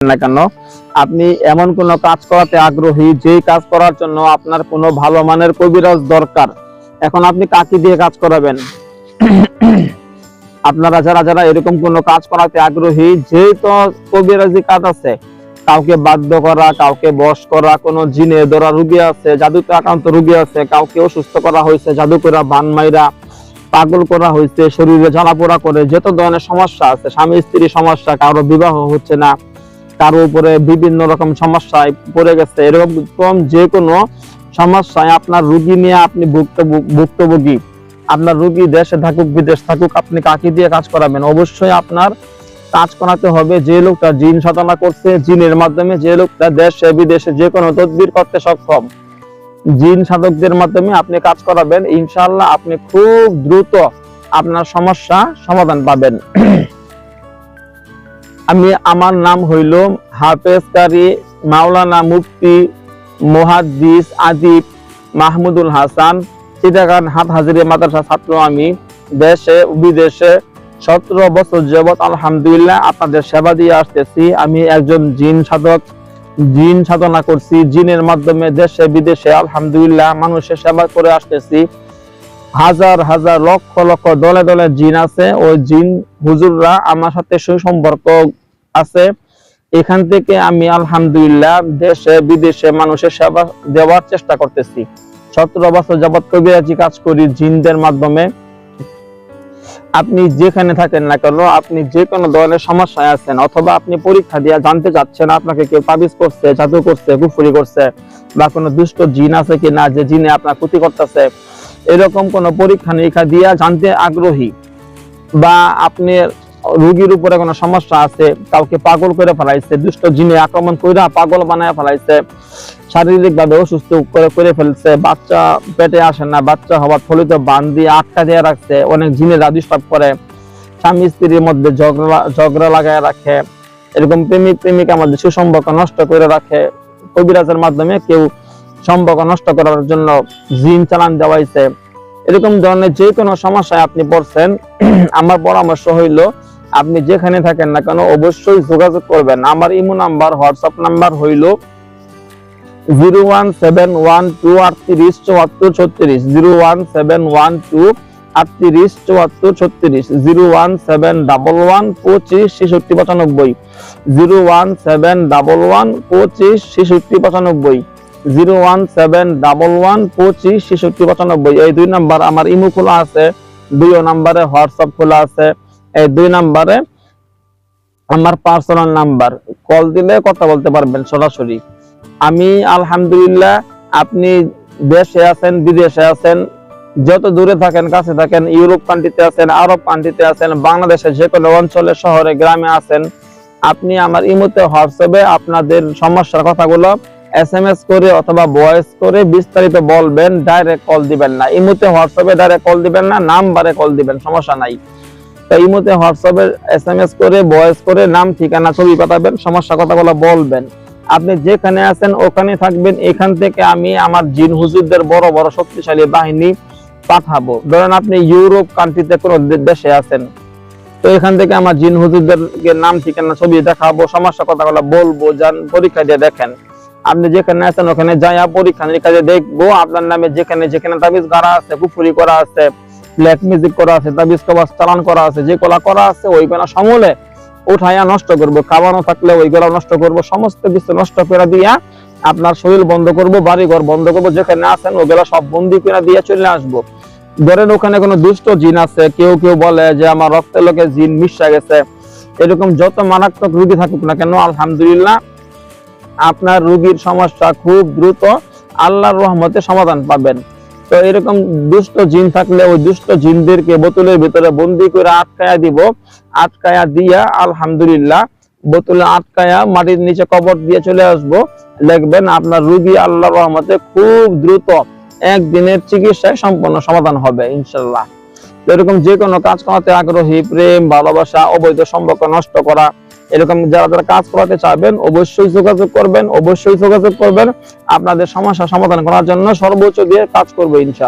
না কেন, আপনি এমন কোন কাজ করাতে আগ্রহী যে কাজ করার জন্য আপনার কোনো ভালো মানের কবিরাজ দরকার। এখন আপনি কাকে দিয়ে কাজ করাবেন? আপনারা যারা যারা এরকম কোন কাজ করাতে আগ্রহী, যে তো কবিরাজি কাজ আছে, কাউকে বাধ্য করা, কাউকে বশ করা, কোন জিনে ধরা রোগী আছে, জাদুতে আক্রান্ত রোগী আছে, কাউকে অসুস্থ করা হয়েছে, জাদু করা, বান মাইরা পাগল করা হয়েছে, শরীরে জ্বালাপোড়া করে, যত ধরনের সমস্যা আছে, স্বামী স্ত্রী সমস্যা, কারো বিবাহ হচ্ছে না, কারো উপরে বিভিন্ন রকম সমস্যায় পড়ে গেছে, এরকম যে কোনো সমস্যায় আপনার রোগী নিয়ে আপনি ভুক্তভোগী, আপনার রোগী দেশে থাকুক বিদেশ থাকুক, আপনি কাকে দিয়ে কাজ করাবেন? অবশ্যই আপনার কাজ করাতে হবে যে লোকটা জিন সাধনা করছে, জিনের মাধ্যমে যে লোকটা দেশে বিদেশে যে কোনো তদবির করতে সক্ষম, জিন সাধকদের মাধ্যমে আপনি কাজ করাবেন। ইনশাআল্লাহ আপনি খুব দ্রুত আপনার সমস্যা সমাধান পাবেন। আমার নাম হইল হাফেজ কারি মাওলানা মুফতি মুহাদ্দিস আদিব মাহমুদুল হাসান, চিটাগাং হাটহাজারী মাদ্রাসা ছাত্র। আমি দেশে বিদেশে 17 বছর যাবত আলহামদুলিল্লাহ আপনাদের সেবা দিয়ে আসতেছি। আমি একজন জিন সাধক, জিন সাধনা করছি, জিনের মাধ্যমে দেশে বিদেশে আলহামদুলিল্লাহ মানুষের সেবা করে আসতেছি। হাজার হাজার লক্ষ লক্ষ দলে দলে জিন আছে, ওই জিন হুজুররা আমার সাথে সুসম্পর্ক আছে। এখান থেকে আমি আলহামদুলিল্লাহ দেশে বিদেশে মানুষের সেবা দেওয়ার চেষ্টা করতেছি। 17 বছর যাবত কবিরাজি কাজ করি জিনদের মাধ্যমে। আপনি যেখানে থাকেন না কেন, আপনি যে কোনো ধরনের সমস্যায় আছেন, অথবা আপনি পরীক্ষা দিয়ে জানতে চাচ্ছেন আপনাকে কেউ তাবিজ করছে, জাদু করছে, কুফরি করছে, বা কোনো দুষ্ট জিন আছে কিনা যে জিনে আপনার ক্ষতি করতেছে, এরকম কোন পরীক্ষা নিরীক্ষা দিয়ে জানতে আগ্রহী, বা আপনি রোগীর উপরে কোনো সমস্যা আছে, কাউকে পাগল করে ফেলাইছে, দুষ্ট জিনে আক্রমণ করে পাগল বানায় ফেলাইছে, শারীরিক ভাবে অসুস্থ করে ফেলছে, বাচ্চা পেটে আসে না, বাচ্চা হওয়ার ফলিত বান দিয়ে আটকা দিয়ে রাখছে, অনেক জিনেরা ডিস্টার্ব করে, স্বামী স্ত্রীর মধ্যে ঝগড়া লাগায় রাখে, এরকম প্রেমিক প্রেমিকার মধ্যে সুসম্পর্ক নষ্ট করে রাখে, কবিরাজের মাধ্যমে কেউ সম্পর্ক নষ্ট করার জন্য জিন চালান দেওয়াইছে, এরকম ধরনের যে কোনো সমস্যায় আপনি পড়ছেন, আমার পরামর্শ হইল আপনি যেখানে থাকেন না কেন অবশ্যই যোগাযোগ করবেন। আমার ইমো নাম্বার, হোয়াটসঅ্যাপ নাম্বার হইল 01712387436, 01712387436, 01711256695, 01711256695, 01711256695। এই দুই নাম্বার আমার ইমো খোলা আছে, 2 নম্বরে হোয়াটসঅ্যাপ খোলা আছে। এই 2 নম্বরে আমার পার্সোনাল নাম্বার, কল দিলে কথা বলতে পারবেন সরাসরি। আমি আলহামদুলিল্লাহ, আপনি দেশে আছেন বিদেশে আছেন, যত দূরে থাকেন কাছে থাকেন, ইউরোপ কান্ট্রিতে আছেন, আরব কান্ট্রিতে আছেন, বাংলাদেশের যে কোনো অঞ্চলে শহরে গ্রামে আছেন, আপনি আমার ইমোতে হোয়াটসঅ্যাপে আপনাদের সমস্যার কথাগুলো SMS করে অথবা ভয়েস করে বিস্তারিত বলবেন, ডাইরেক্ট কল দিবেন না। ইমোতে হোয়াটসঅ্যাপে ডাইরেক্ট কল দিবেন না, নাম্বারে কল দিবেন, সমস্যা নাই। তো ইমোতে হোয়াটসঅ্যাপে SMS করে ভয়েস করে নাম ঠিকানা ছবি পাঠাবেন, সমস্যা কথাগুলো বলবেন। আপনি যেখানে আছেন ওখানে থাকবেন। এখান থেকে আমি আমার জিন হুজুরদের বড় বড় শক্তিশালী বাহিনী পাঠাবো। ধরেন আপনি ইউরোপ কান্ট্রিতে কোনো দেশে আছেন, তো এখান থেকে আমার জিন হুজুরদের নাম ঠিকানা ছবি দেখাবো, সমস্যা কথাগুলো বলবো, যান পরীক্ষা দিয়ে দেখেন। আপনি যেখানে আছেন ওখানে যাইয়া পরীক্ষা নিরীক্ষা দিয়ে দেখবো আপনার নামে যেখানে যেখানে তাবিজ গাড়া আছে, কুফরি করা আছে, ব্ল্যাক মিউজিক করা আছে, তাবিজ কবাজ চালান করা আছে, যে কলা করা আছে ওইগুলা সমূলে উঠাইয়া নষ্ট করব, খাওয়ানো থাকলে ওইগুলা নষ্ট করব, সমস্ত কিছু নষ্ট করে দিয়া আপনার শরীর বন্ধ করব, বাড়িঘর বন্ধ করব, যেখানে আছেন ওগুলা সব বন্দি করে দিয়ে চলে আসবো। ধরেন ওখানে কোনো দুষ্ট জিন আছে, কেউ কেউ বলে যে আমার রক্তের লোকে জিন মিশা গেছে, এরকম যত মারাত্মক রোগী থাকুক না কেন আলহামদুলিল্লাহ আপনার রোগীর সমস্যা খুব দ্রুত আল্লাহর রহমতে সমাধান পাবেন। তো এরকম দুষ্ট জিন থাকলে ওই দুষ্ট জিনদেরকে বোতলের ভিতরে বন্দি করে আটকায়া দিব, আটকায়া দিয়া আলহামদুলিল্লাহ বোতলে আটকায়া মাটির নিচে কবর দিয়ে চলে আসবো। দেখবেন আপনার রোগী আল্লাহর রহমতে খুব দ্রুত একদিনের চিকিৎসায় সম্পূর্ণ সমাধান হবে ইনশাআল্লাহ। এরকম যে কোনো কাজ করাতে আগ্রহী, প্রেম ভালোবাসা, অবৈধ সম্পর্ক নষ্ট করা, এরকম যারা যারা কাজ করাতে চাইবেন অবশ্যই যোগাযোগ করবেন, অবশ্যই যোগাযোগ করবেন। আপনাদের সমস্যা সমাধান করার জন্য সর্বোচ্চ দিয়ে কাজ করবো ইনশাআল্লাহ।